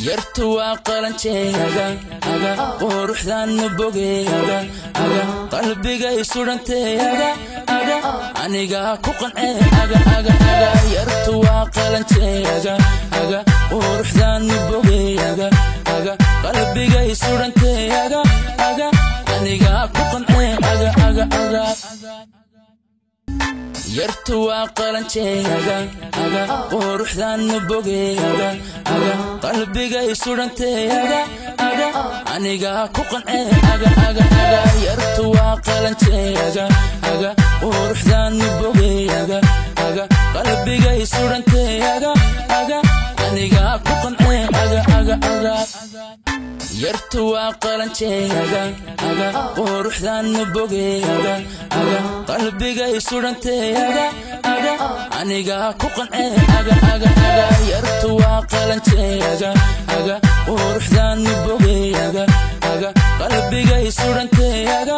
yartu waa qalanjeeyaga quruxdan bogeeyaga qalbiga isuranteeyaga aniga ku qancee yartu waa qalanjeeyaga quruxdan bogeeyaga qalbiga isuranteeyaga aniga ku qancee yartu waa qalanjeeyaga quruxdan bogeeyaga qalbiga isuranteeyaga aniga ku qancee yartu waa qalanjeeyaga quruxdan bogeeyaga qalbiga isuranteeyaga aniga ku qancee yartu waa qalanjeeyaga quruxdan bogeeyaga qalbiga isuranteeyaga aniga ku qancee yartu waa qalanjeeyaga quruxdan bogeeyaga qalbiga isuranteeyaga